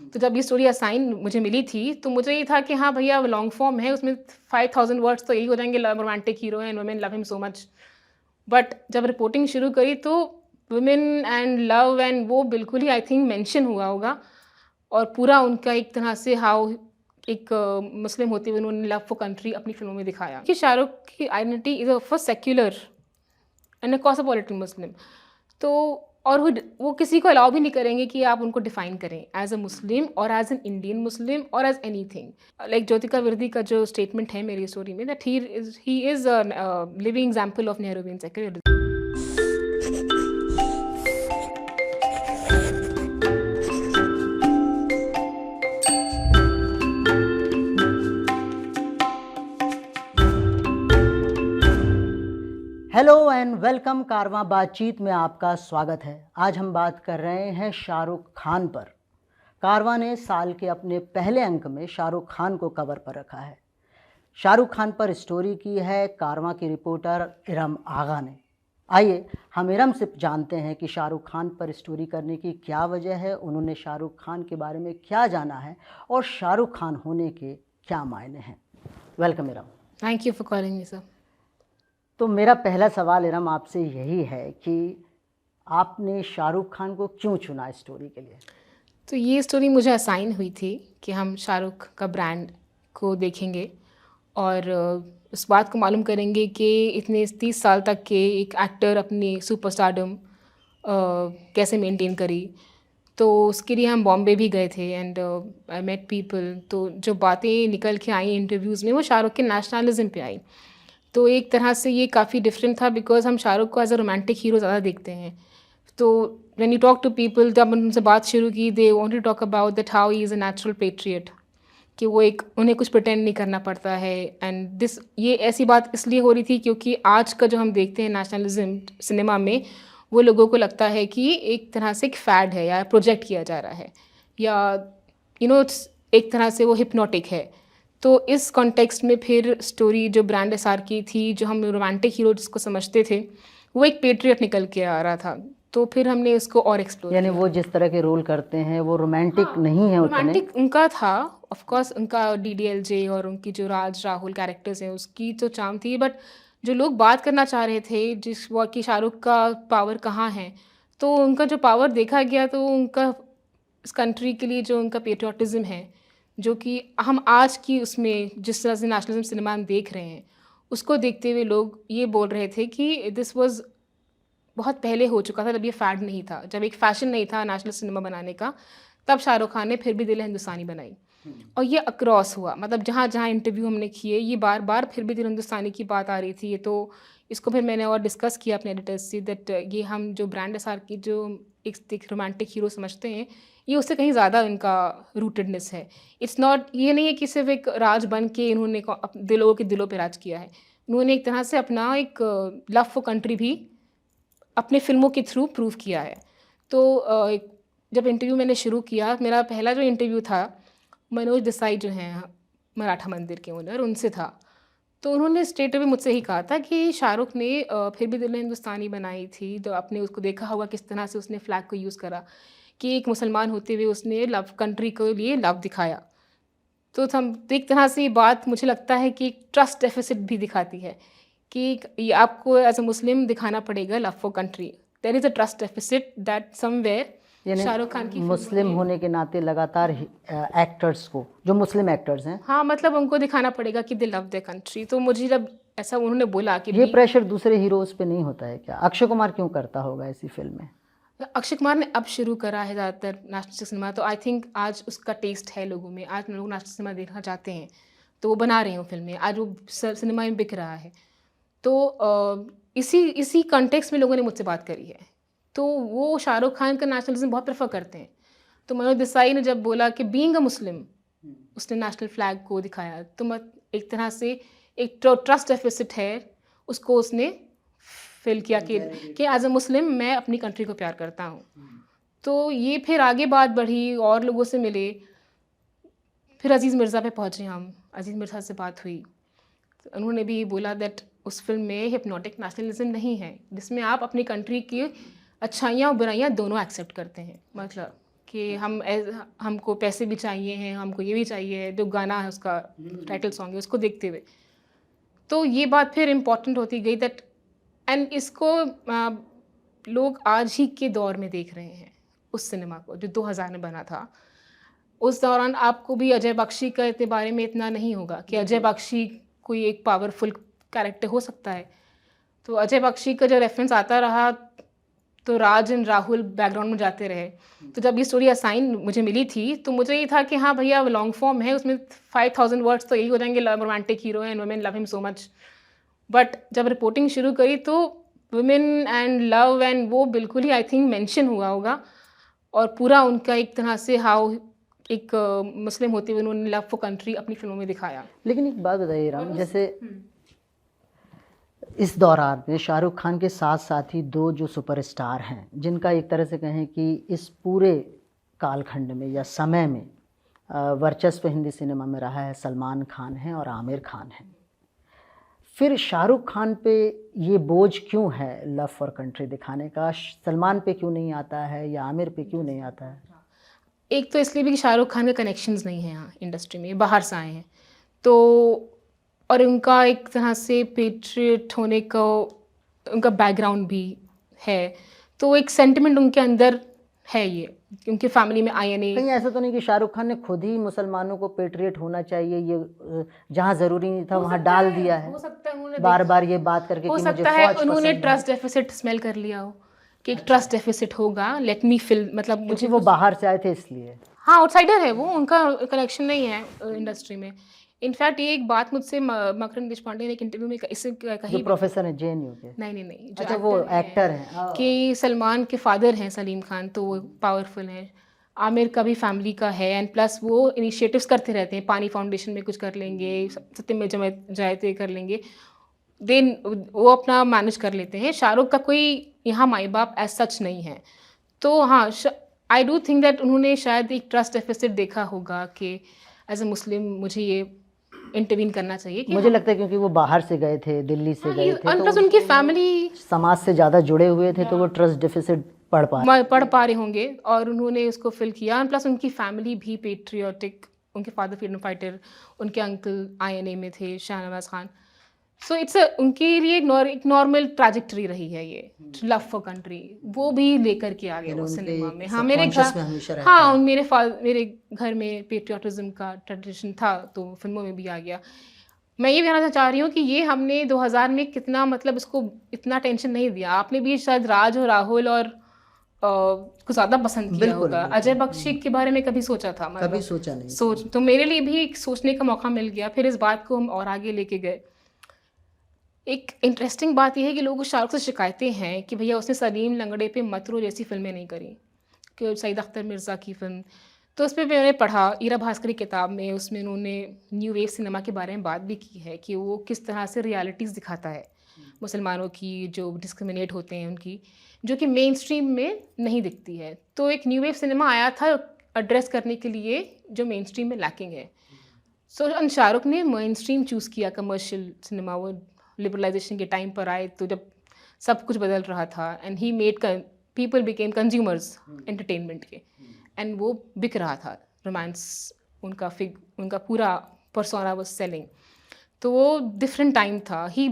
तो जब ये स्टोरी असाइन मुझे मिली थी, तो मुझे ये था कि हाँ भैया, लॉन्ग फॉर्म है, उसमें 5000 वर्ड्स तो यही हो जाएंगे, romantic hero and women love him so much. But जब रिपोर्टिंग शुरू करी तो वुमेन एंड लव एंड वो बिल्कुल ही आई थिंक मेंशन हुआ होगा, और पूरा उनका एक तरह से हाउ एक मुस्लिम होते हुए उन्होंने लव फॉर कंट्री अपनी फिल्मों में दिखाया कि शाहरुख की identity is for secular and a cosmopolitan Muslim. तो और वो किसी को अलाउ भी नहीं करेंगे कि आप उनको डिफाइन करें as a Muslim or as an Indian Muslim or as anything. Like Jyotika Virdi का जो स्टेटमेंट है मेरी स्टोरी में, that he is living example of Nehruvian secularism. Hello and welcome. Caravan बातचीत में आपका स्वागत है। आज हम बात कर रहे हैं शाहरुख खान पर। कारवां ने साल के अपने पहले अंक में शाहरुख खान को कवर पर रखा है। शाहरुख खान पर स्टोरी की है कारवां की रिपोर्टर इरम आगा ने। आइए हम इरम से जानते हैं कि शाहरुख खान पर स्टोरी करने की क्या वजह है, उन्होंने शाहरुख खान के बारे में क्या जाना है और शाहरुख खान होने के क्या मायने हैं। Welcome Iram. Thank you for calling me sir. तो मेरा पहला सवाल इरम आपसे यही है कि आपने शाहरुख खान को क्यों चुना स्टोरी के लिए? तो ये स्टोरी मुझे असाइन हुई थी कि हम शाहरुख का ब्रांड को देखेंगे और उस बात को मालूम करेंगे कि इतने 30 साल तक के एक एक्टर अपनी सुपरस्टारडम कैसे मेंटेन करी। तो उसके लिए हम बॉम्बे भी गए थे एंड आई मेट पीपल। तो जो बातें निकल के आई इंटरव्यूज़ में वो शाहरुख के नेशनलिज्म पे आई। तो एक तरह से ये काफ़ी डिफरेंट था बिकॉज हम शाहरुख को एज अ रोमांटिक हीरो ज़्यादा देखते हैं। तो when you talk to people, जब उनसे बात शुरू की, they want to talk about that how he is a natural patriot, कि वो एक उन्हें कुछ प्रिटेंड नहीं करना पड़ता है। एंड दिस ये ऐसी बात इसलिए हो रही थी क्योंकि आज का जो हम देखते हैं नेशनलिज्म सिनेमा में, वो लोगों को लगता है कि एक तरह से एक फैड है या प्रोजेक्ट किया जा रहा है, या एक तरह से वो हिप्नोटिक है। तो इस कॉन्टेक्स्ट में फिर स्टोरी जो ब्रांड एसआर की थी, जो हम रोमांटिक हीरो जिसको समझते थे, वो एक पेट्रियट निकल के आ रहा था। तो फिर हमने उसको और एक्सप्लोर यानी किया। वो जिस तरह के रोल करते हैं वो रोमांटिक नहीं है उतने। रोमांटिक उनका था, ऑफ कोर्स उनका डीडीएलजे और उनकी जो राज राहुल कैरेक्टर्स हैं उसकी तो चार्म थी, बट जो लोग बात करना चाह रहे थे जिस वो कि शाहरुख का पावर कहाँ है, तो उनका जो पावर देखा गया तो उनका इस कंट्री के लिए जो उनका पेट्रियाटिज़्म है, जो कि हम आज की उसमें जिस तरह से नेशनलिज्म सिनेमा हम देख रहे हैं, उसको देखते हुए लोग ये बोल रहे थे कि दिस वाज बहुत पहले हो चुका था, जब ये फैड नहीं था, जब एक फैशन नहीं था नेशनल सिनेमा बनाने का, तब शाहरुख खान ने फिर भी दिल हिंदुस्तानी बनाई। और ये अक्रॉस हुआ, मतलब जहाँ जहाँ इंटरव्यू हमने किए, ये बार बार फिर भी दिल हिंदुस्तानी की बात आ रही थी। ये तो इसको फिर मैंने और डिस्कस किया अपने एडिटर्स से, दैट ये हम जो ब्रांड एसआर की जो एक रोमांटिक हीरो समझते हैं, ये उससे कहीं ज़्यादा इनका रूटेडनेस है। इट्स नॉट, ये नहीं है कि सिर्फ एक राज बन के इन्होंने लोगों के दिलों पर राज किया है। इन्होंने एक तरह से अपना एक लव फॉर कंट्री भी अपने फ़िल्मों के थ्रू प्रूव किया है। तो जब इंटरव्यू मैंने शुरू किया, मेरा पहला जो इंटरव्यू था मनोज देसाई जो हैं मराठा मंदिर के ओनर, उनसे था। तो उन्होंने स्ट्रेट अवे मुझसे ही कहा था कि शाहरुख ने फिर भी दिल हिंदुस्तानी बनाई थी, तो आपने उसको देखा होगा किस तरह से उसने फ्लैग को यूज़ करा, कि एक मुसलमान होते हुए उसने लव कंट्री के लिए लव दिखाया। तो हम एक तरह से ये बात मुझे लगता है कि एक ट्रस्ट डेफिसिट भी दिखाती है कि ये आपको एज अ मुस्लिम दिखाना पड़ेगा love for country. There is a trust deficit that somewhere Shahrukh Khan की मुस्लिम होने के नाते लगातार एक्टर्स को, जो मुस्लिम एक्टर्स हैं, हाँ, मतलब उनको दिखाना पड़ेगा कि दे लव देयर कंट्री। तो मुझे जब ऐसा उन्होंने बोला कि ये प्रेशर दूसरे हीरोज़ पे नहीं होता है क्या? अक्षय कुमार क्यों करता होगा ऐसी फिल्म में? अक्षय कुमार ने अब शुरू करा है ज़्यादातर नेशनल सिनेमा, तो आई थिंक आज उसका टेस्ट है लोगों में, आज लोग नेशनल सिनेमा देखना चाहते हैं, तो वो बना रहे हैं फिल्में, आज वो सिनेमा में बिक रहा है। तो इसी इसी कॉन्टेक्स्ट में लोगों ने मुझसे बात करी है, तो वो शाहरुख खान का नेशनलिज्म बहुत प्रेफर करते हैं। तो मनोज देसाई ने जब बोला कि बीइंग अ मुस्लिम उसने नेशनल फ्लैग को दिखाया, तो मत एक तरह से एक ट्रस्ट डेफिसिट है, उसको उसने फिल किया कि एज अ मुस्लिम मैं अपनी कंट्री को प्यार करता हूँ। तो ये फिर आगे बात बढ़ी, और लोगों से मिले, फिर अजीज़ मिर्ज़ा पे पहुँचे हम, अजीज़ मिर्ज़ा से बात हुई, तो उन्होंने भी बोला दैट उस फिल्म में हिप्नोटिक नेशनलिज्म नहीं है, जिसमें आप अपनी कंट्री की अच्छाइयाँ और बुराइयाँ दोनों एक्सेप्ट करते हैं। मतलब कि हमको पैसे भी चाहिए हैं, हमको ये भी चाहिए, जो गाना है उसका टाइटल सॉन्ग है उसको देखते हुए। तो ये बात फिर इम्पोर्टेंट होती गई दैट एंड इसको लोग आज ही के दौर में देख रहे हैं, उस सिनेमा को जो 2000 में बना था। उस दौरान आपको भी अजय बख्शी का इतने बारे में इतना नहीं होगा कि अजय बख्शी कोई एक पावरफुल कैरेक्टर हो सकता है। तो अजय बख्शी का जो रेफरेंस आता रहा तो राज एंड राहुल बैकग्राउंड में जाते रहे। तो जब ये स्टोरी असाइन मुझे मिली थी तो मुझे ये था कि हाँ भैया लॉन्ग फॉर्म है, उसमें 5000 वर्ड्स तो यही हो जाएंगे, romantic hero and women love him so much. But जब रिपोर्टिंग शुरू करी तो वुमेन एंड लव एंड वो बिल्कुल ही आई थिंक मेंशन हुआ होगा, और पूरा उनका एक तरह से हाउ एक मुस्लिम होते हुए उन्होंने लव फॉर कंट्री अपनी फिल्मों में दिखाया। लेकिन एक बात बताइए राम, जैसे इस दौरान में शाहरुख खान के साथ साथ ही दो जो सुपरस्टार हैं जिनका एक तरह से कहें कि इस पूरे कालखंड में या समय में वर्चस्व हिंदी सिनेमा में रहा है, सलमान खान हैं और आमिर खान हैं। फिर शाहरुख खान पे ये बोझ क्यों है लव फॉर कंट्री दिखाने का? सलमान पे क्यों नहीं आता है या आमिर पे क्यों नहीं आता है? एक तो इसलिए भी कि शाहरुख खान के कनेक्शंस नहीं हैं यहाँ इंडस्ट्री में, बाहर से आए हैं तो, और उनका एक तरह से पेट्रियट होने का उनका बैकग्राउंड भी है, तो एक सेंटिमेंट उनके अंदर है ये, उनके फैमिली में आईएनए। कहीं ऐसा तो नहीं कि शाहरुख खान ने खुद ही मुसलमानों को पेट्रियट होना चाहिए ये जहाँ ज़रूरी नहीं था वहाँ डाल दिया है? हो सकता है उन्होंने बार बार ये बात करके हो कि मुझे सकता है फौज उन्होंने पसंद है। ट्रस्ट डेफिसिट स्मेल कर लिया हो कि एक ट्रस्ट डेफिसिट होगा, लेट मी फिल, मतलब क्योंकि मुझे वो बाहर से आए थे इसलिए। हाँ आउटसाइडर है वो, उनका कनेक्शन नहीं है इंडस्ट्री में। इनफैक्ट ये एक बात मुझसे मकरंद देशपांडे ने एक इंटरव्यू में इससे कही जो भी। प्रोफेसर है जेएनयू के? नहीं जो अच्छा, वो एक्टर हैं। कि सलमान के फादर हैं सलीम खान, तो वो पावरफुल हैं। आमिर का भी फैमिली का है, एंड प्लस वो इनिशिएटिव्स करते रहते हैं, पानी फाउंडेशन में कुछ कर लेंगे, सत्यम में जमायतें कर लेंगे, देन वो अपना मैनेज कर लेते हैं। शाहरुख का कोई यहाँ माई बाप एज सच नहीं है। तो हाँ, आई डू थिंक दैट उन्होंने शायद एक ट्रस्ट डेफिसिट देखा होगा कि एज अ मुस्लिम मुझे ये इंटरवीन करना चाहिए कि मुझे लगता है क्योंकि वो बाहर से गए थे, दिल्ली से गए थे, प्लस उनकी फैमिली समाज से ज़्यादा जुड़े हुए थे, तो वो ट्रस्ट डेफिसिट पढ़ पढ़ रहे होंगे और उन्होंने उसको फिल किया। प्लस उनकी फैमिली भी पेट्रियोटिक, उनके फादर फ्रीडम फाइटर, उनके अंकल आईएनए में थे, शाहनवाज खान। सो इट्स उनके लिए एक नॉर्मल ट्रैजेक्टरी रही है ये लव फॉर कंट्री, वो भी लेकर के आ गए वो सिनेमा में। हाँ मेरे घर, हाँ मेरे घर में पेट्रियोटिज्म का ट्रेडिशन था तो फिल्मों में भी आ गया। मैं ये कहना चाह रही हूँ कि ये हमने 2000 में कितना मतलब इसको इतना टेंशन नहीं दिया। आपने भी शायद राज और राहुल और कुछ ज़्यादा पसंद किया होगा। अजय बख्शी के बारे में कभी सोचा था? मतलब कभी सोचा नहीं। तो मेरे लिए भी एक सोचने का मौका मिल गया। फिर इस बात को हम और आगे लेके गए। एक इंटरेस्टिंग बात यह है कि लोगों को शाहरुख से शिकायतें हैं कि भैया उसने सलीम लंगड़े पे मतरो जैसी फिल्में नहीं करी, कि सईद अख्तर मिर्ज़ा की फिल्म। तो उस पर मैंने पढ़ा ईरा भास्कर की किताब में, उसमें उन्होंने न्यू वेव सिनेमा के बारे में बात भी की है कि वो किस तरह से रियलिटीज़ दिखाता है मुसलमानों की, जो डिस्क्रिमिनेट होते हैं उनकी, जो कि मेन स्ट्रीम में नहीं दिखती है। तो एक न्यू वेव सिनेमा आया था एड्रेस करने के लिए जो मेन स्ट्रीम में लैकिंग है। सो शाहरुख ने मेन स्ट्रीम चूज़ किया, कमर्शियल सिनेमा। वो लिबरलाइजेशन के टाइम पर आए तो जब सब कुछ बदल रहा था, and he made people became consumers entertainment के, एंड वो बिक रहा था रोमांस, उनका पूरा पर्सोना वाज सेलिंग। तो वो डिफरेंट टाइम था। ही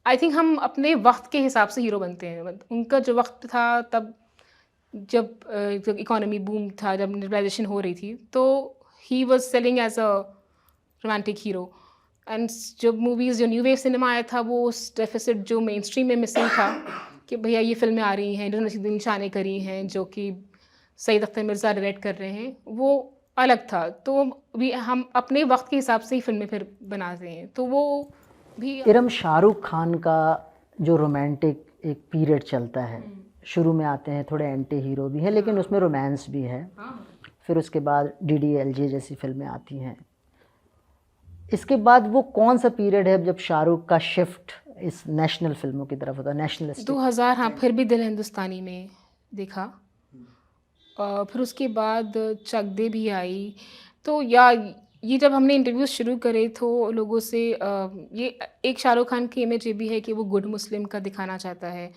आई थिंक हम अपने वक्त के हिसाब से हीरो बनते हैं। उनका जो वक्त था तब जब इकोनॉमी बूम था, जब लिबरलाइजेशन हो रही थी, तो he was selling as a romantic hero. And जब मूवीज़, जो न्यू वेव सिनेमा आया था, वो उस डेफिसिट जो मेन स्ट्रीम में मिसिंग था कि भैया ये फिल्में आ रही हैं जो नसीरुद्दीन शाह ने करी हैं, जो कि सईद अख्तर मिर्ज़ा डायरेक्ट कर रहे हैं, वो अलग था। तो भी हम अपने वक्त के हिसाब से ही फिल्में फिर बनाते हैं, तो वो भी। इरम, शाहरुख खान का जो रोमांटिक एक पीरियड चलता है, शुरू में आते हैं थोड़े एंटी हीरो भी हैं, लेकिन उसमें रोमांस भी है। फिर उसके बाद DDLJ जैसी फिल्में आती हैं। इसके बाद वो कौन सा पीरियड है जब शाहरुख का शिफ्ट इस नेशनल फिल्मों की तरफ होता है, नेशनलिस्ट? 2000, हाँ, फिर भी दिल हिंदुस्तानी में देखा। फिर उसके बाद चक दे भी आई। तो ये जब हमने इंटरव्यूज़ शुरू करे तो लोगों से ये एक शाहरुख खान की इमेज ये भी है कि वो गुड मुस्लिम का दिखाना चाहता है।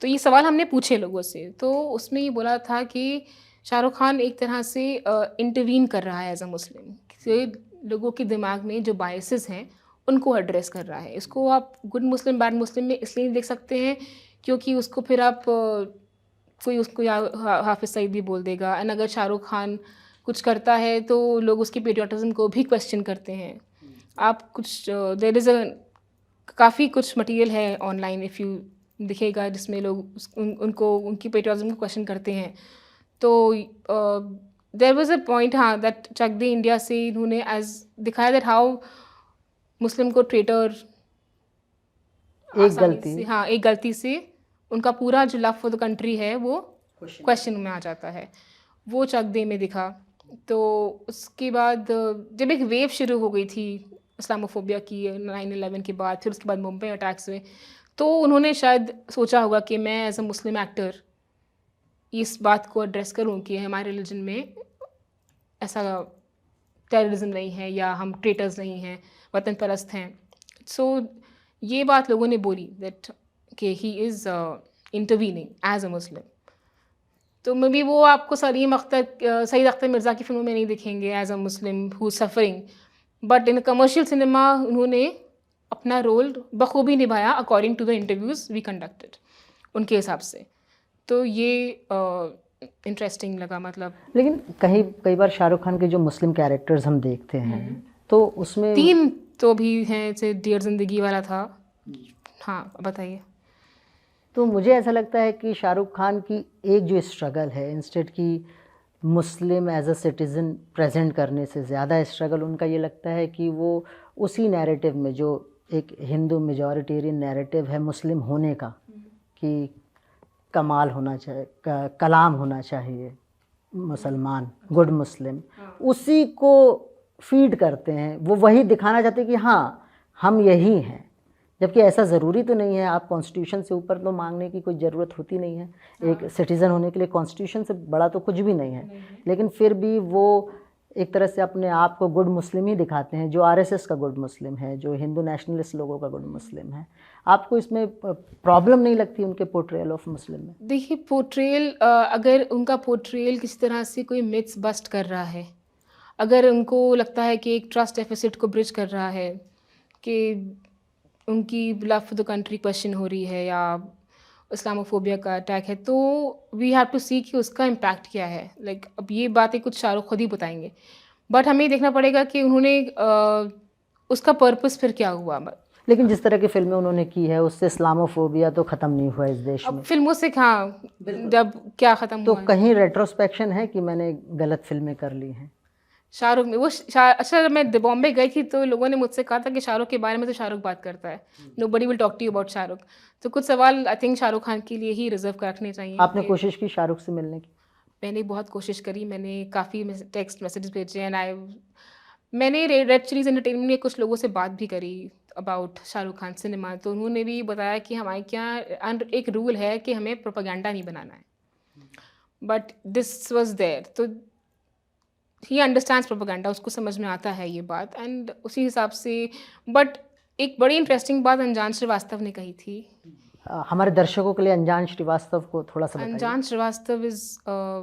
तो ये सवाल हमने पूछे लोगों से, तो उसमें ये बोला था कि शाहरुख खान एक तरह से इंटरवीन कर रहा है एज़ अ मुस्लिम, से लोगों के दिमाग में जो बायसेस हैं, उनको एड्रेस कर रहा है। इसको आप गुड मुस्लिम, बैड मुस्लिम में इसलिए नहीं देख सकते हैं, क्योंकि उसको फिर आप कोई उसको या हाफ़िज़ सईद भी बोल देगा। एंड अगर शाहरुख खान कुछ करता है, तो लोग उसके पैट्रियोटिज़्म को भी क्वेश्चन करते हैं। आप कुछ देयर इज़ अ काफ़ी कुछ मटीरियल है ऑनलाइन, इफ़ यू दिखेगा, जिसमें लोग उनको उनकी पेट्रियोटिज्म को क्वेश्चन करते हैं। तो देयर वाज अ पॉइंट, हाँ, दैट चक दे इंडिया से इन्होंने एज दिखाया दैट हाउ मुस्लिम को ट्रेटर एक आसानी गलती से, हाँ, एक गलती से उनका पूरा जो लव फॉर द कंट्री है वो क्वेश्चन में आ जाता है। वो चक दे में दिखा। तो उसके बाद जब एक वेव शुरू हो गई थी इस्लामोफोबिया की 9/11 के बाद, फिर उसके बाद मुंबई अटैक्स हुए, तो उन्होंने शायद सोचा होगा कि मैं एज अ मुस्लिम एक्टर इस बात को एड्रेस करूं कि हमारे रिलीजन में ऐसा टेररिज्म नहीं है या हम ट्रेटर्स नहीं हैं, वतन परस्त हैं। सो ये बात लोगों ने बोली दैट कि he is intervening as a Muslim. तो मे बी वो आपको सईद अख्तर मिर्ज़ा की फ़िल्मों में नहीं दिखेंगे as a Muslim who suffering, but in commercial cinema उन्होंने अपना रोल बखूबी निभाया according to the interviews we conducted उनके हिसाब से। तो ये इंटरेस्टिंग लगा, मतलब लेकिन कहीं कई बार शाहरुख खान के जो मुस्लिम कैरेक्टर्स हम देखते हैं तो उसमें 3 तो भी हैं, जैसे डियर ज़िंदगी वाला था। हाँ, बताइए। तो मुझे ऐसा लगता है कि शाहरुख खान की एक जो स्ट्रगल है, इंस्टेड की Muslim as a citizen present करने से ज़्यादा स्ट्रगल उनका ये लगता है कि वो उसी नैरेटिव में, जो एक हिंदू मेजॉरिटेरियन नैरेटिव है मुस्लिम होने का, कि कमाल होना चाहिए, कलाम होना चाहिए, मुसलमान, गुड मुस्लिम, उसी को फीड करते हैं। वो वही दिखाना चाहते हैं कि हाँ, हम यही हैं, जबकि ऐसा ज़रूरी तो नहीं है। आप कॉन्स्टिट्यूशन से ऊपर तो मांगने की कोई ज़रूरत होती नहीं है। एक सिटीज़न होने के लिए कॉन्स्टिट्यूशन से बड़ा तो कुछ भी नहीं है। लेकिन फिर भी वो एक तरह से अपने आप को गुड मुस्लिम ही दिखाते हैं, जो आरएसएस का गुड मुस्लिम है, जो हिंदू नेशनलिस्ट लोगों का गुड मुस्लिम है। आपको इसमें प्रॉब्लम नहीं लगती उनके पोर्ट्रेयल ऑफ मुस्लिम में? देखिए, पोर्ट्रेयल, अगर उनका पोर्ट्रेयल किसी तरह से कोई मिथ्स बस्ट कर रहा है, अगर उनको लगता है कि एक ट्रस्ट डेफिसिट को ब्रिज कर रहा है, कि उनकी love for the country question हो रही है या इस्लामोफोबिया का अटैक है, तो वी हैव टू सी कि उसका इम्पैक्ट क्या है। लाइक अब ये बातें कुछ शाहरुख खुद ही बताएंगे, बट हमें देखना पड़ेगा कि उन्होंने उसका पर्पस फिर क्या हुआ। लेकिन जिस तरह की फिल्में उन्होंने की है, उससे इस्लामोफोबिया तो ख़त्म नहीं हुआ इस देश अब में। फिल्मों से कहाँ, जब क्या ख़त्म तो हुआ है। कहीं रेट्रोस्पेक्शन है कि मैंने गलत फिल्में कर ली हैं? शाहरुख में वो अच्छा, जब मैं बॉम्बे गई थी तो लोगों ने मुझसे कहा था कि शाहरुख के बारे में तो शाहरुख बात करता है, nobody will talk to you about Shahrukh. तो कुछ सवाल आई थिंक शाहरुख खान के लिए ही रिजर्व कर रखने चाहिए। आपने कोशिश की शाहरुख से मिलने की? मैंने बहुत कोशिश करी, मैंने काफ़ी टेक्स्ट मैसेजेस भेजे, एंड मैंने रेड चिलीज़ एंटरटेनमेंट में कुछ लोगों से बात भी करी अबाउट शाहरुख खान सिनेमा। तो उन्होंने भी बताया कि हमारे यहाँ एक रूल है कि हमें प्रोपेगेंडा नहीं बनाना है, बट दिस वाज देयर। तो ही अंडरस्टैंड्स प्रोपेगेंडा, उसको समझ में आता है ये बात, एंड उसी हिसाब से। बट एक बड़ी इंटरेस्टिंग बात अनजान श्रीवास्तव ने कही थी। हमारे दर्शकों के लिए अनजान श्रीवास्तव को थोड़ा सा बताइए। Anjan Srivastava is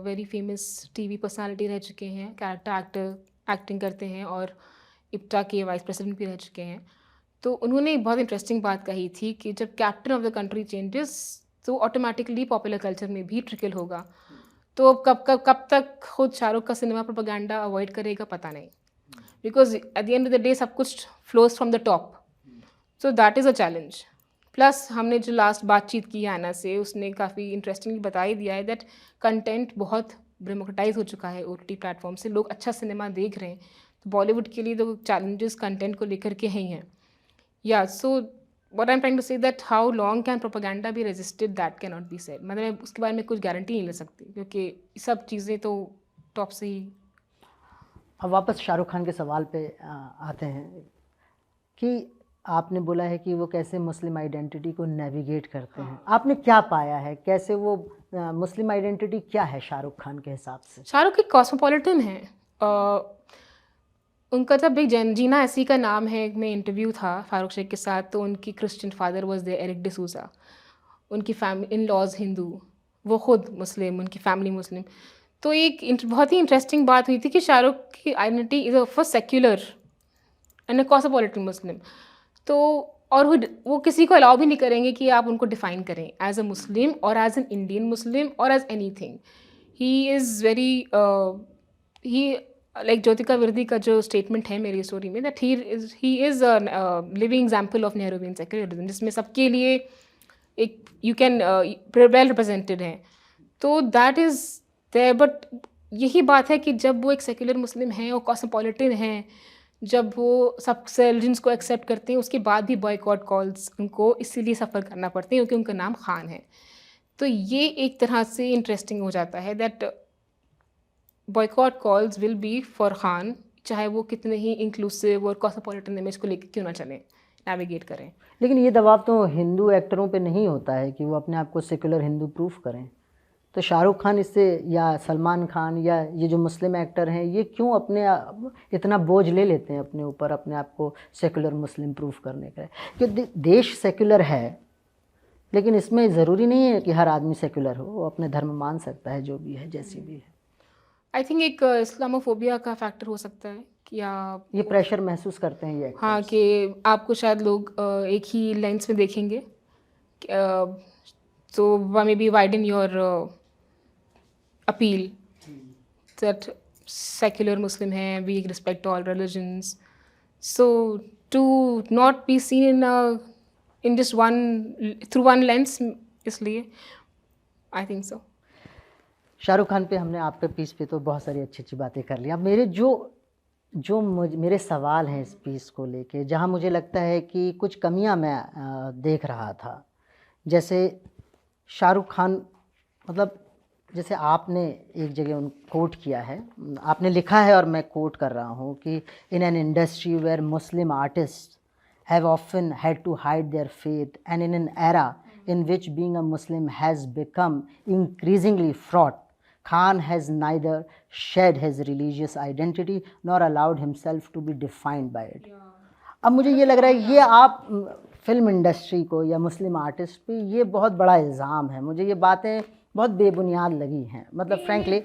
very famous TV personality रह चुके हैं, कैरेक्टर एक्टर एक्टिंग करते हैं, और इप्टा के वाइस प्रेसिडेंट भी रह चुके हैं। तो उन्होंने एक बहुत इंटरेस्टिंग बात कही थी कि जब captain of the country changes, तो ऑटोमेटिकली पॉपुलर कल्चर में भी ट्रिकल होगा। तो अब कब तक खुद शाहरुख का सिनेमा प्रोपेगेंडा अवॉइड करेगा, पता नहीं, because at the end of the day सब कुछ flows from the top. So that is a challenge. Plus हमने जो लास्ट बातचीत की है आना से, उसने काफ़ी इंटरेस्टिंगली बता ही दिया है दैट कंटेंट बहुत डेमोक्रेटाइज हो चुका है ओटीटी प्लेटफॉर्म से, लोग अच्छा सिनेमा देख रहे हैं। तो बॉलीवुड के लिए तो चैलेंजेस कंटेंट को लेकर के ही हैं। या so what I am trying to say that how long can propaganda be resisted, that can not be said. मतलब मैं उसके बारे में कुछ गारंटी नहीं ले सकती, क्योंकि सब चीज़ें तो टॉप से ही। अब वापस शाहरुख खान के सवाल पे आते हैं कि आपने बोला है कि वो कैसे मुस्लिम आइडेंटिटी को नेविगेट करते हैं। आपने क्या पाया है, कैसे वो मुस्लिम आइडेंटिटी क्या है शाहरुख खान के हिसाब से? शाहरुख एक कॉस्मोपॉलिटन है। उनका जब एक जीना ऐसी का नाम है में इंटरव्यू था फारूक शेख के साथ, तो उनकी Christian father was there, Eric D'Souza. उनकी फैमिली इन लॉज हिंदू, वो खुद मुस्लिम, उनकी फैमिली मुस्लिम। तो बहुत ही इंटरेस्टिंग बात हुई थी कि शाहरुख की identity is for secular and a cosmopolitan Muslim. तो और वो किसी को अलाउ भी नहीं करेंगे कि आप उनको डिफाइन करें as a Muslim or as an Indian Muslim or as anything. He is very he like Jyotika Virdi का जो स्टेटमेंट है मेरी स्टोरी में, that he is living example of Nehruvian secularism, जिसमें सबके लिए एक यू कैन वेल रिप्रेजेंटेड हैं। तो दैट इज़ देयर, बट यही बात है कि जब वो एक सेक्युलर मुस्लिम हैं और कॉस्मोपॉलिटन हैं, जब वो सब रिलीजन्स को एक्सेप्ट करते हैं, उसके बाद भी बॉयकॉट कॉल्स उनको इसीलिए सफ़र करना पड़ते हैं क्योंकि उनका नाम खान है। तो ये एक तरह से इंटरेस्टिंग हो जाता है that boycott calls will be for Khan, चाहे वो कितने ही इंक्लूसिव और कॉस्मोपॉलिटन इमेज को लेकर क्यों ना चलें, नेविगेट करें। लेकिन ये दबाव तो हिंदू एक्टरों पे नहीं होता है कि वो अपने आप को सेक्युलर हिंदू प्रूफ करें। तो शाहरुख खान इससे, या सलमान खान, या ये जो मुस्लिम एक्टर हैं, ये क्यों इतना बोझ ले लेते हैं अपने ऊपर अपने आप को सेक्युलर मुस्लिम प्रूफ करने का? क्योंकि देश सेक्युलर है, लेकिन इसमें ज़रूरी नहीं है कि हर आदमी सेक्युलर हो, वो अपने धर्म मान सकता है, जो भी है, जैसी भी है। आई थिंक एक इस्लामोफोबिया का फैक्टर हो सकता है कि आप ये प्रेशर महसूस करते हैं ये हाँ, एक्टर्स। कि आपको शायद लोग एक ही लेंस में देखेंगे, तो maybe widen your appeal that secular Muslim हैं, we respect all religions, so to not be seen in just one through one lens, इसलिए I think so. Shahrukh Khan पे हमने, आपके पीस पे तो बहुत सारी अच्छी अच्छी बातें कर ली। अब मेरे मेरे सवाल हैं इस पीस को लेके, जहाँ मुझे लगता है कि कुछ कमियां मैं देख रहा था। जैसे शाहरुख खान, मतलब जैसे आपने एक जगह उन कोट किया है, आपने लिखा है और मैं कोट कर रहा हूँ कि in an industry where Muslim artist have often had to hide their faith, and in an era in which being a Muslim has become increasingly fraught, Khan has neither shed his religious identity nor allowed himself to be defined by it. अब मुझे ये लग रहा है ये आप film industry को या मुस्लिम आर्टिस्ट पे ये बहुत बड़ा इल्ज़ाम है। मुझे ये बातें बहुत बेबुनियाद लगी हैं, मतलब फ्रैंकली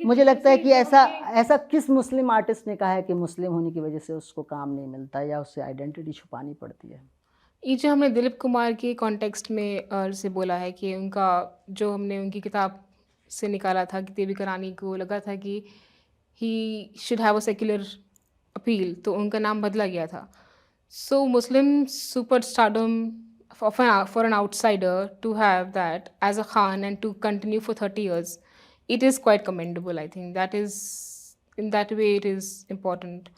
मुझे लगता है कि ऐसा किस मुस्लिम आर्टिस्ट ने कहा है कि मुस्लिम होने की वजह से उसको काम नहीं मिलता या उससे आइडेंटिटी छुपानी पड़ती है? ये जो हमने दिलीप कुमार के कॉन्टेक्स्ट में से बोला है कि उनका जो हमने उनकी किताब से निकाला था कि देविका रानी को लगा था कि he should have a secular appeal, तो उनका नाम बदला गया था। So Muslim super stardom for an outsider to have that edge a Khan and to continue for 30 years, it is quite commendable. I think that is, in that way it is important.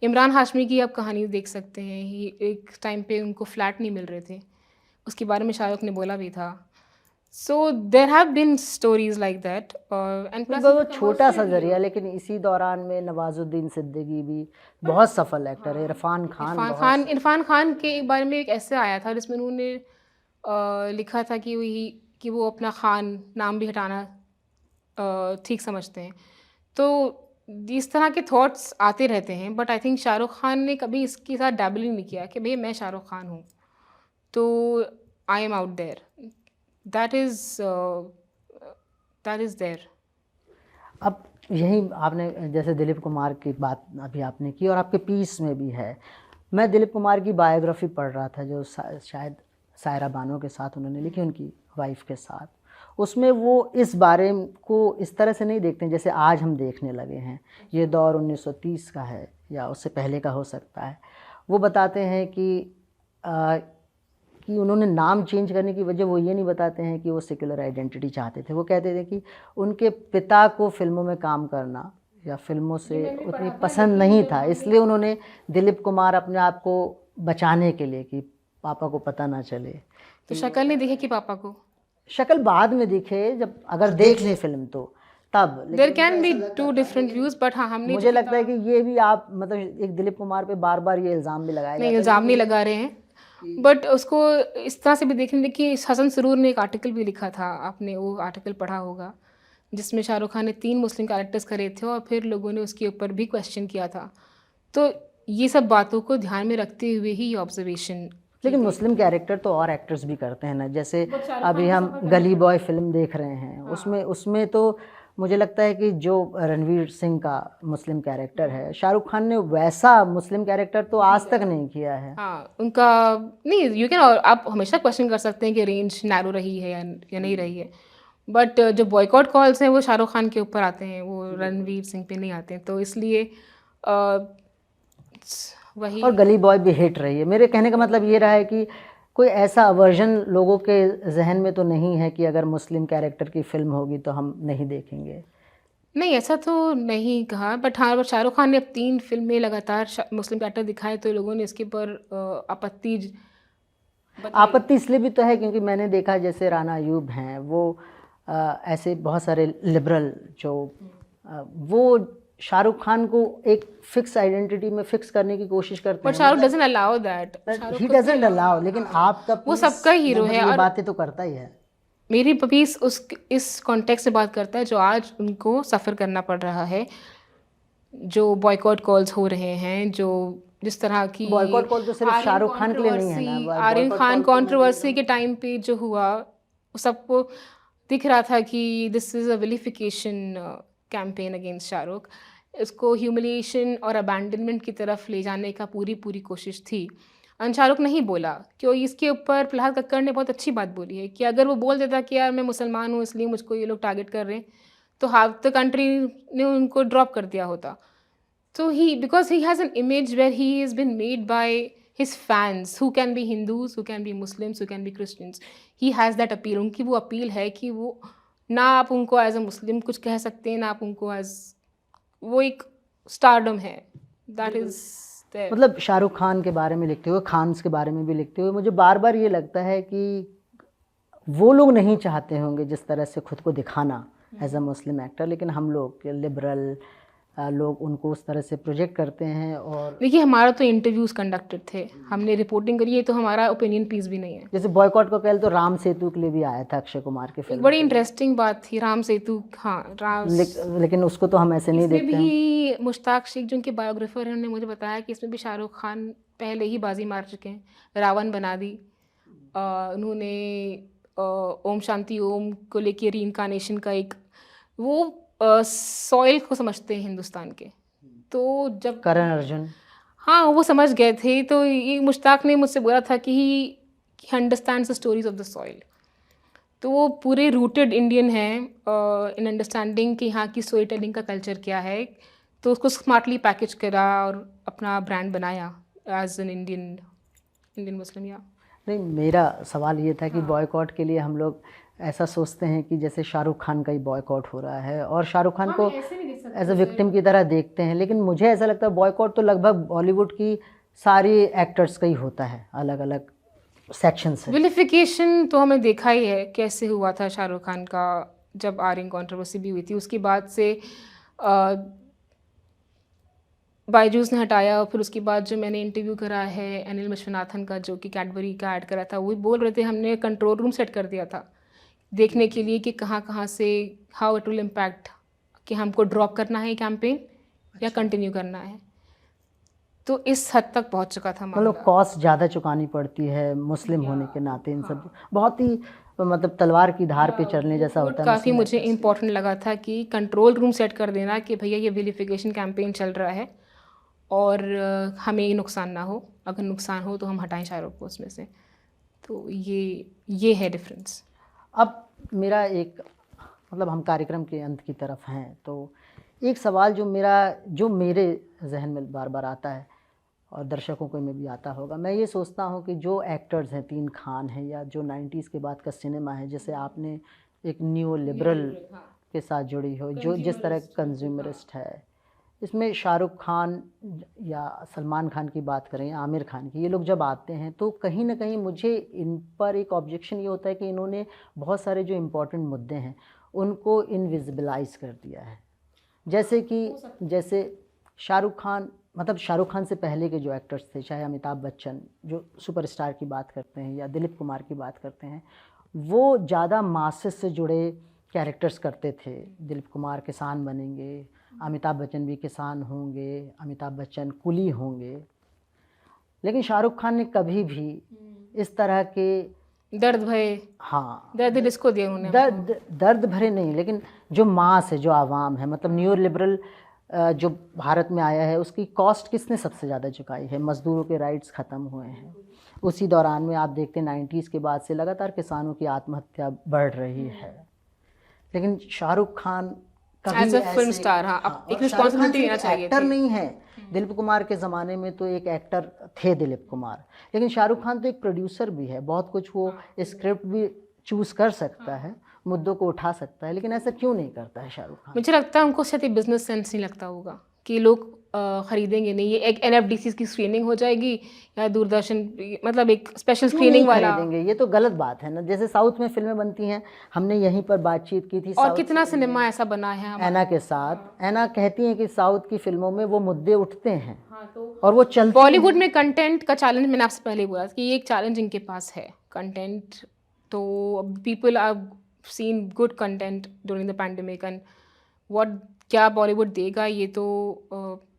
Imran Hashmi की आप कहानी देख सकते हैं, ही एक time पे उनको flat नहीं मिल रहे थे, उसके बारे में शाहरुख ने बोला भी था। So there have been stories like that, and plus वो छोटा सा जरिया, लेकिन इसी दौरान में नवाजुद्दीन सिद्दीकी भी बहुत सफल एक्टर है। इरफान इरफान खान के बारे में एक ऐसे आया था जिसमें उन्होंने लिखा था कि वो अपना खान नाम भी हटाना ठीक समझते हैं। तो इस तरह के थॉट्स आते रहते हैं, but I think Shahrukh Khan ने कभी इसके साथ डैबल ही नहीं किया कि भैया मैं शाहरुख खान हूँ, तो I am out there, that is there. अब यही आपने जैसे दिलीप कुमार की बात अभी आपने की और आपके पीस में भी है, मैं दिलीप कुमार की बायोग्राफी पढ़ रहा था जो शायद सायरा बानो के साथ उन्होंने लिखी, उनकी वाइफ के साथ। उसमें वो इस बारे को इस तरह से नहीं देखते हैं जैसे आज हम देखने लगे हैं। ये दौर 1930 का है या उससे पहले का हो सकता है। वो बताते हैं कि उन्होंने नाम चेंज करने की वजह वो ये नहीं बताते हैं कि वो सेक्युलर आइडेंटिटी चाहते थे। वो कहते थे कि उनके पिता को फिल्मों में काम करना या फिल्मों से उतनी पसंद नहीं था, इसलिए उन्होंने दिलीप कुमार अपने आप को बचाने के लिए कि पापा को पता ना चले। तो शक्ल नहीं दिखे कि पापा को? शक्ल बाद में दिखे, जब अगर देख लें फिल्म तो तब। There can be two different views, but हाँ हमने मुझे लगता है कि ये भी आप मतलब एक दिलीप कुमार पे बार बार ये इल्ज़ाम भी लगाया नहीं, इल्ज़ाम नहीं लगा रहे हैं, बट उसको इस तरह से भी देखने कि हसन सरूर ने एक आर्टिकल भी लिखा था, आपने वो आर्टिकल पढ़ा होगा, जिसमें शाहरुख खान ने 3 मुस्लिम कैरेक्टर्स करे थे और फिर लोगों ने उसके ऊपर भी क्वेश्चन किया था। तो ये सब बातों को ध्यान में रखते हुए ही ये ऑब्जर्वेशन। लेकिन मुस्लिम कैरेक्टर तो और एक्टर्स भी करते हैं ना, जैसे अभी हम गली बॉय फिल्म देख रहे हैं, उसमें तो मुझे लगता है कि जो रणवीर सिंह का मुस्लिम कैरेक्टर है, शाहरुख खान ने वैसा मुस्लिम कैरेक्टर तो आज तक नहीं किया है। हाँ, उनका नहीं, यू कैन, और आप हमेशा क्वेश्चन कर सकते हैं कि रेंज नैरो रही है या नहीं रही है, बट जो बॉयकॉट कॉल्स हैं वो शाहरुख खान के ऊपर आते हैं, वो रणवीर सिंह पे नहीं आते हैं, तो इसलिए वही। और गली बॉय भी हिट रही है। मेरे कहने का मतलब ये रहा है कि कोई ऐसा अवर्जन लोगों के जहन में तो नहीं है कि अगर मुस्लिम कैरेक्टर की फिल्म होगी तो हम नहीं देखेंगे। नहीं, ऐसा तो नहीं कहा, बट हाँ, शाहरुख खान ने अब 3 फ़िल्में लगातार मुस्लिम कैरेक्टर दिखाए, तो लोगों ने इसके ऊपर आपत्ति बताई। आपत्ति इसलिए भी तो है क्योंकि मैंने देखा जैसे राना अयूब हैं, वो ऐसे बहुत सारे लिबरल जो वो शाहरुख खान को एक फिक्स आइडेंटिटी में फिक्स करने की कोशिश करते बट हैं। Shahrukh doesn't allow that. He doesn't allow, लेकिन आपका वो piece सबका हीरो है, ये और बातें तो करता ही है। मेरी पपीस इस कॉन्टेक्स्ट से बात करता है जो आज उनको सफ़र करना पड़ रहा है, जो बॉयकॉट कॉल्स हो रहे हैं, जो जिस तरह की बॉयकॉट कॉल तो सिर्फ शाहरुख खान के लिए नहीं है ना, आर्यन boycott खान call तो मैं कंट्रोवर्सी के टाइम पे जो हुआ, वो सबको दिख रहा था कि this is a vilification campaign against Shahrukh. इसको ह्यूमिलिएशन और अबैंडनमेंट की तरफ ले जाने का पूरी कोशिश थी। शाहरुख नहीं बोला, क्यों इसके ऊपर प्रहलाद कक्कड़ ने बहुत अच्छी बात बोली है कि अगर वो बोल देता कि यार मैं मुसलमान हूँ इसलिए मुझको ये लोग टारगेट कर रहे हैं, तो हाफ द कंट्री ने उनको ड्रॉप कर दिया होता। So because he has an image where he has been made by his fans, who can be Hindus, who can be Muslims, who can be Christians. He has that appeal. उनकी वो appeal है कि वो ना आप उनको as a मुस्लिम कुछ कह सकते हैं, ना आप उनको एज, वो एक स्टारडम है, दैट इज देयर। मतलब शाहरुख खान के बारे में लिखते हुए, खान्स के बारे में भी लिखते हुए मुझे बार बार ये लगता है कि वो लोग नहीं चाहते होंगे जिस तरह से खुद को दिखाना एज अ मुस्लिम एक्टर, लेकिन हम लोग लिबरल लोग उनको उस तरह से प्रोजेक्ट करते हैं। और देखिए, हमारा तो इंटरव्यूज़ कंडक्टेड थे, हमने रिपोर्टिंग करी है, तो हमारा ओपिनियन पीस भी नहीं है। जैसे बॉयकॉट को कल तो राम सेतु के लिए भी आया था अक्षय कुमार की एक फिल्म, बड़ी इंटरेस्टिंग बात थी राम सेतु। हाँ, लेकिन उसको तो हम ऐसे नहीं इसमें देखते हैं। भी मुश्ताक शेख जो उनके बायोग्राफर हैं, उन्होंने मुझे बताया कि इसमें भी शाहरुख खान पहले ही बाजी मार चुके हैं, रावण बना दी। उन्होंने ओम शांति ओम को लेके रीइंकार्नेशन का एक, वो सॉइल को समझते हैं हिंदुस्तान के, तो जब करण अर्जुन, हाँ वो समझ गए थे, तो ये मुश्ताक ने मुझसे बोला था कि he understands the stories of the soil, तो वो पूरे रूटेड इंडियन है इन अंडरस्टैंडिंग कि यहाँ की स्टोरी टेलिंग का कल्चर क्या है, तो उसको स्मार्टली पैकेज करा और अपना ब्रांड बनाया एज एन इंडियन मुस्लिम। या नहीं, मेरा सवाल ये था कि बॉयकॉट के लिए हम लोग ऐसा सोचते हैं कि जैसे शाहरुख खान का ही बॉयकॉट हो रहा है और शाहरुख खान को एज अ विक्टिम की तरह देखते हैं, लेकिन मुझे ऐसा लगता है बॉयकॉट तो लगभग बॉलीवुड की सारी एक्टर्स का ही होता है, अलग अलग सेक्शन से। विलिफिकेशन तो हमें देखा ही है कैसे हुआ था शाहरुख खान का, जब आर्यन कंट्रोवर्सी भी हुई थी, उसके बाद से बायजूस ने हटाया, और फिर उसके बाद जो मैंने इंटरव्यू करा है अनिल विश्वनाथन का, जो कि कैडबरी का ऐड करा था, वो बोल रहे थे हमने कंट्रोल रूम सेट कर दिया था देखने के लिए कि कहाँ से हाउ इट विल इम्पैक्ट, कि हमको ड्रॉप करना है कैंपेन या कंटिन्यू करना है, तो इस हद तक पहुंच चुका था मामला। मतलब कॉस्ट ज़्यादा चुकानी पड़ती है मुस्लिम होने के नाते, इन सब बहुत ही मतलब तलवार की धार पे चलने जैसा होता है। काफ़ी मुझे इम्पोर्टेंट लगा था कि कंट्रोल रूम सेट कर देना कि भैया ये विलिफिकेशन कैंपेन चल रहा है और हमें नुकसान ना हो, अगर नुकसान हो तो हम हटाएं शाहरुख को उसमें से, तो ये है डिफरेंस। अब मेरा एक मतलब हम कार्यक्रम के अंत की तरफ हैं, तो एक सवाल जो मेरे जहन में बार बार आता है और दर्शकों को में भी आता होगा, मैं ये सोचता हूँ कि जो एक्टर्स हैं, 3 खान हैं, या जो 90s के बाद का सिनेमा है, जैसे आपने एक न्यू लिबरल के साथ जुड़ी हो, जो जिस तरह कंज्यूमरिस्ट है, इसमें शाहरुख खान या सलमान खान की बात करें, आमिर खान की, ये लोग जब आते हैं तो कहीं ना कहीं मुझे इन पर एक ऑब्जेक्शन ये होता है कि इन्होंने बहुत सारे जो इम्पोर्टेंट मुद्दे हैं उनको इनविजिबलाइज कर दिया है। जैसे शाहरुख खान, मतलब शाहरुख खान से पहले के जो एक्टर्स थे, चाहे अमिताभ बच्चन जो सुपरस्टार की बात करते हैं या दिलीप कुमार की बात करते हैं, वो ज़्यादा मासेस से जुड़े कैरेक्टर्स करते थे। दिलीप कुमार किसान बनेंगे, अमिताभ बच्चन भी किसान होंगे, अमिताभ बच्चन कुली होंगे, लेकिन शाहरुख खान ने कभी भी इस तरह के दर्द भरे, हाँ दर्द डिस्को दिया उन्होंने, दर्द भरे नहीं, लेकिन जो मास है, जो आवाम है, मतलब न्यू लिबरल जो भारत में आया है उसकी कॉस्ट किसने सबसे ज़्यादा चुकाई है? मज़दूरों के राइट्स ख़त्म हुए हैं। उसी दौरान में आप देखते हैं 90s के बाद से लगातार किसानों की आत्महत्या बढ़ रही है। लेकिन शाहरुख खान कभी एज अ फिल्म ऐसे, स्टार, हाँ, हाँ, अब एक और शाहरुख खान रिस्पॉन्सिबिलिटी सिर्फ लेना चाहिए एक्टर थी। नहीं है। दिलीप कुमार के ज़माने में तो एक एक्टर थे दिलीप कुमार, लेकिन शाहरुख खान तो एक प्रोड्यूसर भी है। बहुत कुछ वो स्क्रिप्ट भी चूज़ कर सकता है, मुद्दों को उठा सकता है, लेकिन ऐसा क्यों नहीं करता है शाहरुख खान? मुझे लगता है उनको शायद एक बिजनेस सेंस नहीं लगता होगा कि लोग खरीदेंगे नहीं। ये एक एनएफडीसी की स्क्रीनिंग हो जाएगी या दूरदर्शन, मतलब एक स्पेशल क्यों नहीं स्क्रीनिंग वाला। खरीदेंगे? ये तो गलत बात है ना। जैसे साउथ में फिल्में बनती हैं, हमने यहीं पर बातचीत की थी और साउथ कितना सिनेमा ऐसा बना है हमारा। ऐना के साथ। ऐना कहती हैं कि साउथ की फिल्मों में वो मुद्दे उठते हैं हाँ, तो और वो चलते बॉलीवुड हैं। में कंटेंट का चैलेंज मैंने आपसे पहले ही बोला था कि ये एक चैलेंज इनके पास है कंटेंट। तो people are seen good content during the pandemic and what क्या बॉलीवुड देगा ये तो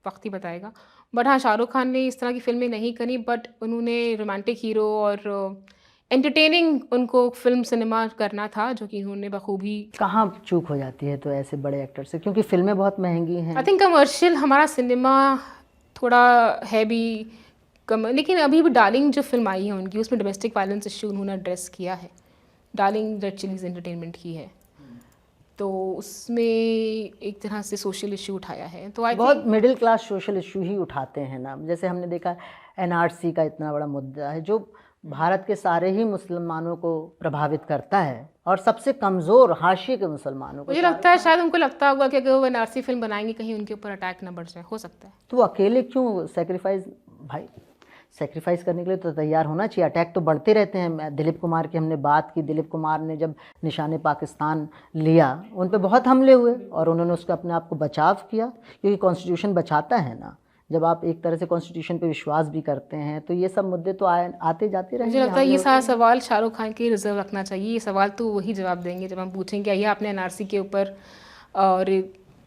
वक्त ही बताएगा। बट हाँ, शाहरुख खान ने इस तरह की फिल्में नहीं करी, बट उन्होंने रोमांटिक हीरो और एंटरटेनिंग उनको फिल्म सिनेमा करना था, जो कि उन्होंने बखूबी। कहाँ चूक हो जाती है तो ऐसे बड़े एक्टर से, क्योंकि फिल्में बहुत महंगी हैं। आई थिंक कमर्शियल हमारा सिनेमा थोड़ा है भी कम, लेकिन अभी भी डार्लिंग जो फिल्म आई है उनकी, उसमें डोमेस्टिक वायलेंस इश्यू उन्होंने एड्रेस किया है। डार्लिंग रेड चिलीज एंटरटेनमेंट की है, तो उसमें एक तरह से सोशल इश्यू उठाया है। तो आई बहुत मिडिल क्लास सोशल इशू ही उठाते हैं ना। जैसे हमने देखा एनआरसी का इतना बड़ा मुद्दा है जो भारत के सारे ही मुसलमानों को प्रभावित करता है, और सबसे कमज़ोर हाशिए के मुसलमानों को। मुझे लगता है शायद उनको लगता होगा कि अगर वो एनआरसी फिल्म बनाएंगे कहीं उनके ऊपर अटैक ना बढ़ जाए, हो सकता है। तो वो अकेले क्यों सेक्रीफाइस, भाई सेक्रीफाइस करने के लिए तो तैयार होना चाहिए। अटैक तो बढ़ते रहते हैं। दिलीप कुमार की हमने बात की, दिलीप कुमार ने जब निशाने पाकिस्तान लिया उन पे बहुत हमले हुए और उन्होंने उसका अपने आप को बचाव किया, क्योंकि कॉन्स्टिट्यूशन बचाता है ना। जब आप एक तरह से कॉन्स्टिट्यूशन पे विश्वास भी करते हैं तो ये सब मुद्दे तो आते जाते रहेंगे। मुझे लगता है ये सारा सवाल शाहरुख खान के रिजर्व रखना चाहिए। ये सवाल तो वही जवाब देंगे जब हम पूछेंगे आइए आपने एनआरसी के ऊपर और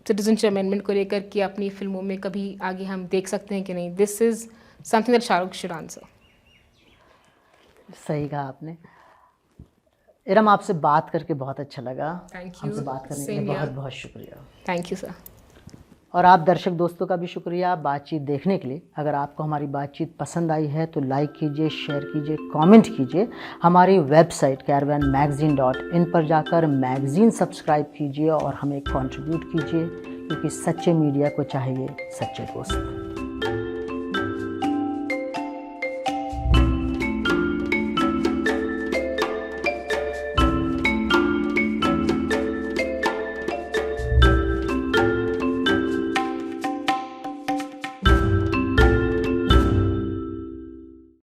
सिटीजनशिप अमेंडमेंट को लेकर कि अपनी फिल्मों में कभी आगे हम देख सकते हैं कि नहीं। This is something that Shahrukh should answer. सही कहा आपने। इरम, आपसे बात करके बहुत अच्छा लगा। Thank you. हमसे बात करने के लिए बहुत बहुत शुक्रिया। Thank you sir. और आप दर्शक दोस्तों का भी शुक्रिया बातचीत देखने के लिए। अगर आपको हमारी बातचीत पसंद आई है तो लाइक कीजिए, शेयर कीजिए, कमेंट कीजिए। हमारी वेबसाइट caravanmagazine.in पर जाकर मैगज़ीन सब्सक्राइब कीजिए और हमें कंट्रीब्यूट कीजिए, क्योंकि सच्चे मीडिया को चाहिए सच्चे दोस्त।